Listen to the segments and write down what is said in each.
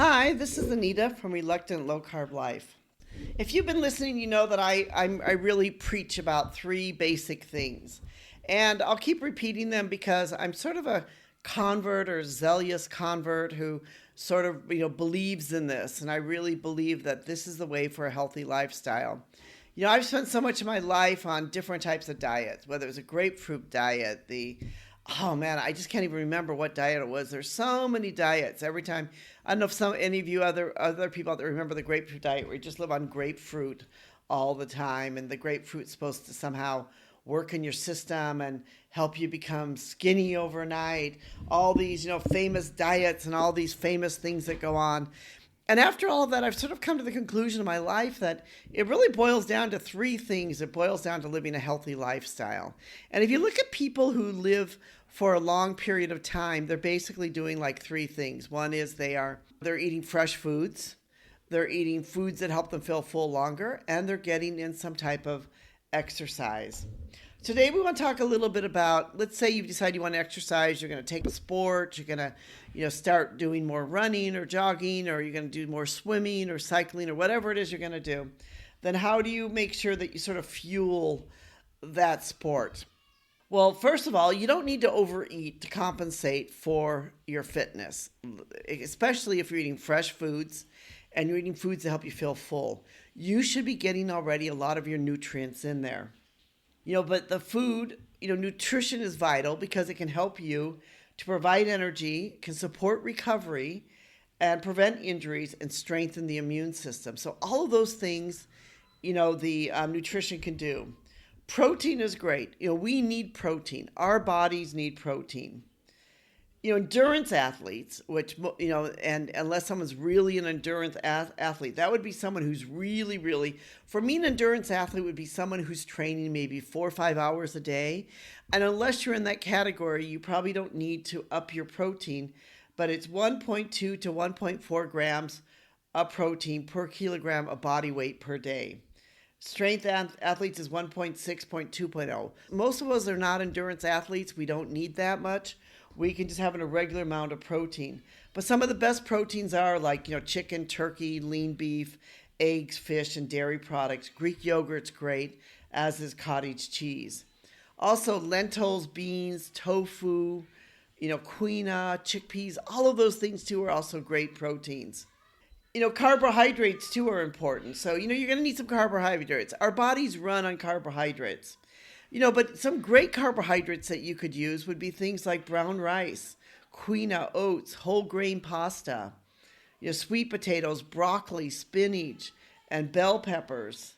Hi, this is Anita from Reluctant Low Carb Life. If you've been listening, you know that I really preach about three basic things. And I'll keep repeating them because I'm sort of a convert or zealous convert who sort of, believes in this. And I really believe that this is the way for a healthy lifestyle. I've spent so much of my life on different types of diets, whether it was a grapefruit diet, oh man, I just can't even remember what diet it was. There's so many diets. Every time, I don't know if any of you other people out there remember the grapefruit diet, where you just live on grapefruit all the time, and the grapefruit's supposed to somehow work in your system and help you become skinny overnight. All these, famous diets and all these famous things that go on. And after all of that, I've sort of come to the conclusion in my life that it really boils down to three things. It boils down to living a healthy lifestyle. And if you look at people who live for a long period of time, they're basically doing like three things. One is they're eating fresh foods, they're eating foods that help them feel full longer, and they're getting in some type of exercise. Today we want to talk a little bit about, let's say you've decided you want to exercise, you're going to take a sport, you're going to, start doing more running or jogging, or you're going to do more swimming or cycling or whatever it is you're going to do. Then how do you make sure that you sort of fuel that sport? Well, first of all, you don't need to overeat to compensate for your fitness, especially if you're eating fresh foods and you're eating foods that help you feel full. You should be getting already a lot of your nutrients in there. But the food, nutrition is vital because it can help you to provide energy, can support recovery, and prevent injuries and strengthen the immune system. So all of those things, the nutrition can do. Protein is great. We need protein. Our bodies need protein. Endurance athletes, which, and unless someone's really an endurance athlete, that would be someone who's really, really, for me, an endurance athlete would be someone who's training maybe 4 or 5 hours a day. And unless you're in that category, you probably don't need to up your protein, but it's 1.2 to 1.4 grams of protein per kilogram of body weight per day. Strength athletes is 1.6, 2.0. Most of us are not endurance athletes. We don't need that much. We can just have an irregular amount of protein. But some of the best proteins are like, chicken, turkey, lean beef, eggs, fish, and dairy products. Greek yogurt's great, as is cottage cheese. Also, lentils, beans, tofu, quinoa, chickpeas, all of those things too are also great proteins. Carbohydrates too are important. So, you're going to need some carbohydrates. Our bodies run on carbohydrates. But some great carbohydrates that you could use would be things like brown rice, quinoa, oats, whole grain pasta, sweet potatoes, broccoli, spinach, and bell peppers.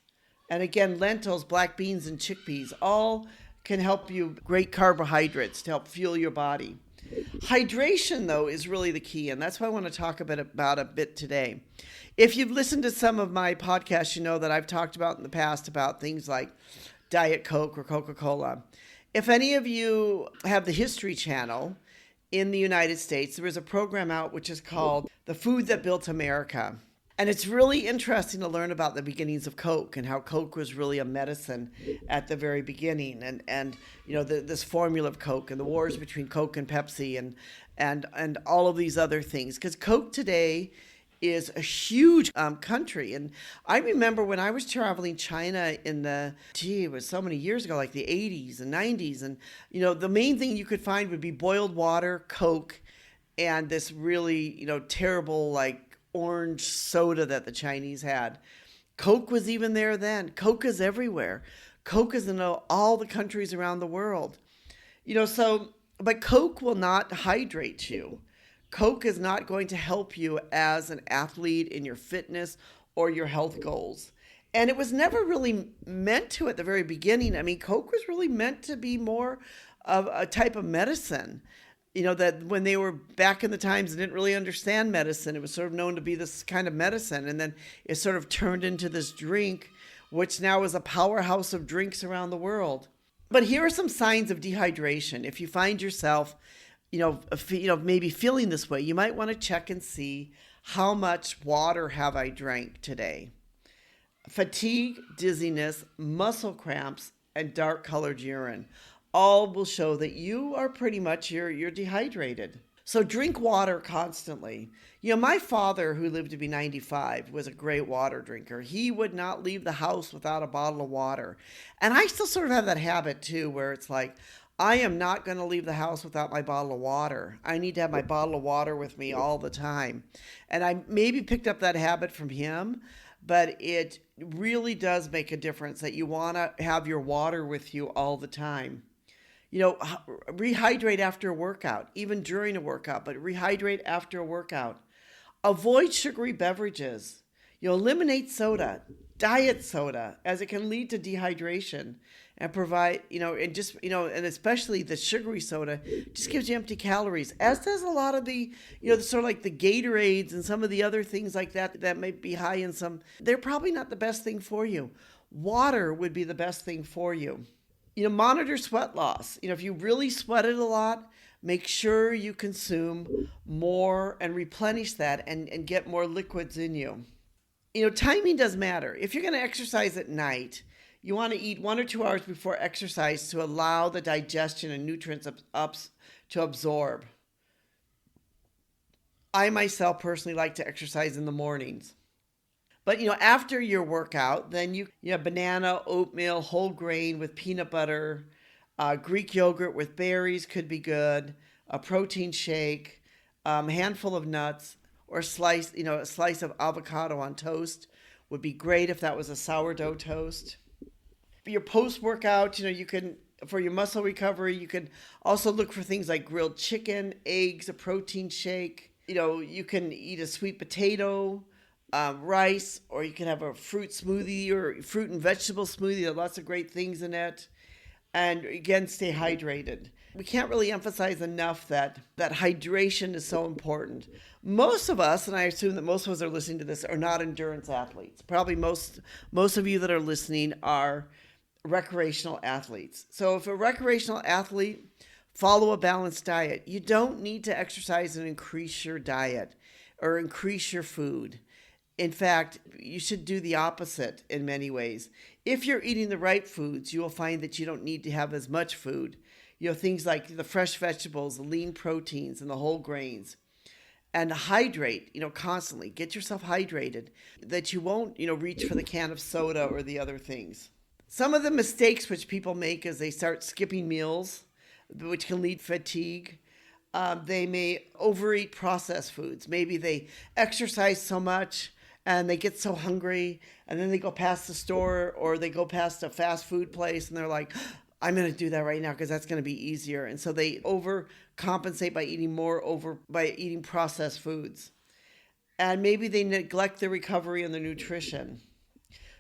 And again, lentils, black beans, and chickpeas all can help you, great carbohydrates to help fuel your body. Hydration, though, is really the key, and that's what I want to talk about a bit today. If you've listened to some of my podcasts, you know that I've talked about in the past about things like Diet Coke or Coca-Cola. If any of you have the History Channel in the United States, there is a program out which is called The Food That Built America. And it's really interesting to learn about the beginnings of Coke and how Coke was really a medicine at the very beginning. And this formula of Coke and the wars between Coke and Pepsi and all of these other things. Because Coke today is a huge country. And I remember when I was traveling China it was so many years ago, like the 80s and 90s. And, the main thing you could find would be boiled water, Coke, and this really, terrible, like, orange soda that the Chinese had. Coke was even there then. Coke is everywhere. Coke is in all the countries around the world. But Coke will not hydrate you. Coke is not going to help you as an athlete in your fitness or your health goals. And it was never really meant to at the very beginning. I mean, Coke was really meant to be more of a type of medicine. That when they were back in the times and didn't really understand medicine, it was sort of known to be this kind of medicine. And then it sort of turned into this drink, which now is a powerhouse of drinks around the world. But here are some signs of dehydration. If you find yourself, maybe feeling this way, you might want to check and see how much water have I drank today. Fatigue, dizziness, muscle cramps, and dark colored urine all will show that you are pretty much you're dehydrated. So drink water constantly. My father, who lived to be 95, was a great water drinker. He would not leave the house without a bottle of water. And I still sort of have that habit too, where it's like, I am not going to leave the house without my bottle of water. I need to have my bottle of water with me all the time. And I maybe picked up that habit from him, but it really does make a difference that you want to have your water with you all the time. Rehydrate after a workout, even during a workout, but rehydrate after a workout. Avoid sugary beverages. Eliminate soda, diet soda, as it can lead to dehydration and provide, and especially the sugary soda just gives you empty calories, as does a lot of the, sort of like the Gatorades and some of the other things like that may be high in some. They're probably not the best thing for you. Water would be the best thing for you. Monitor sweat loss. If you really sweated a lot, make sure you consume more and replenish that and get more liquids in you. Timing does matter. If you're going to exercise at night, you want to eat 1 or 2 hours before exercise to allow the digestion and nutrients to absorb. I myself personally like to exercise in the mornings. But, after your workout, then you have banana, oatmeal, whole grain with peanut butter, Greek yogurt with berries could be good, a protein shake, a handful of nuts, or a slice of avocado on toast would be great if that was a sourdough toast. For your post-workout, you can, for your muscle recovery, you can also look for things like grilled chicken, eggs, a protein shake. You can eat a sweet potato, rice, or you can have a fruit smoothie or fruit and vegetable smoothie. There are lots of great things in it. And again, stay hydrated. We can't really emphasize enough that hydration is so important. Most of us, and I assume that most of us are listening to this, are not endurance athletes. Probably most of you that are listening are recreational athletes. So if a recreational athlete, follow a balanced diet. You don't need to exercise and increase your diet or increase your food. In fact, you should do the opposite in many ways. If you're eating the right foods, you will find that you don't need to have as much food. Things like the fresh vegetables, the lean proteins, and the whole grains. And hydrate, constantly. Get yourself hydrated, that you won't, reach for the can of soda or the other things. Some of the mistakes which people make is they start skipping meals, which can lead to fatigue. They may overeat processed foods. Maybe they exercise so much and they get so hungry, and then they go past the store or they go past a fast food place and they're like, I'm going to do that right now because that's going to be easier. And so they overcompensate by eating processed foods. And maybe they neglect their recovery and their nutrition.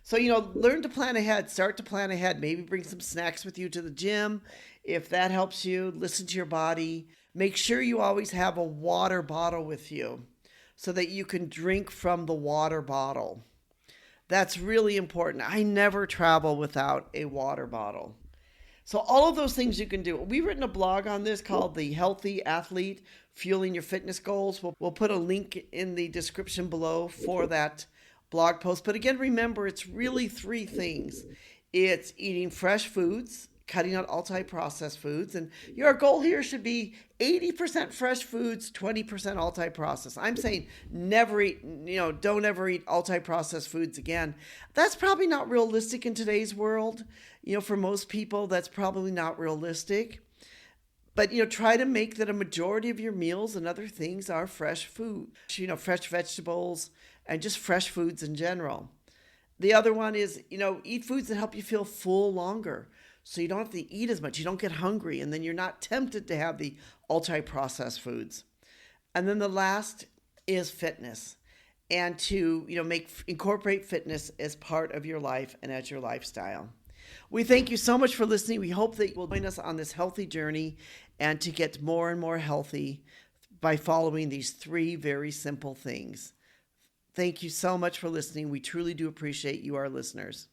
So, learn to plan ahead. Start to plan ahead. Maybe bring some snacks with you to the gym. If that helps you, listen to your body. Make sure you always have a water bottle with you so that you can drink from the water bottle. That's really important. I never travel without a water bottle. So all of those things you can do. We've written a blog on this called The Healthy Athlete, Fueling Your Fitness Goals. We'll put a link in the description below for that blog post. But again, remember, it's really 3 things. It's eating fresh foods, cutting out ultra-processed foods. And your goal here should be 80% fresh foods, 20% ultra-processed. I'm saying don't ever eat ultra-processed foods again. That's probably not realistic in today's world. For most people, that's probably not realistic. But, try to make that a majority of your meals and other things are fresh food. Fresh vegetables and just fresh foods in general. The other one is, eat foods that help you feel full longer. So you don't have to eat as much. You don't get hungry. And then you're not tempted to have the ultra-processed foods. And then the last is fitness. And to, incorporate fitness as part of your life and as your lifestyle. We thank you so much for listening. We hope that you will join us on this healthy journey and to get more and more healthy by following these 3 very simple things. Thank you so much for listening. We truly do appreciate you, our listeners.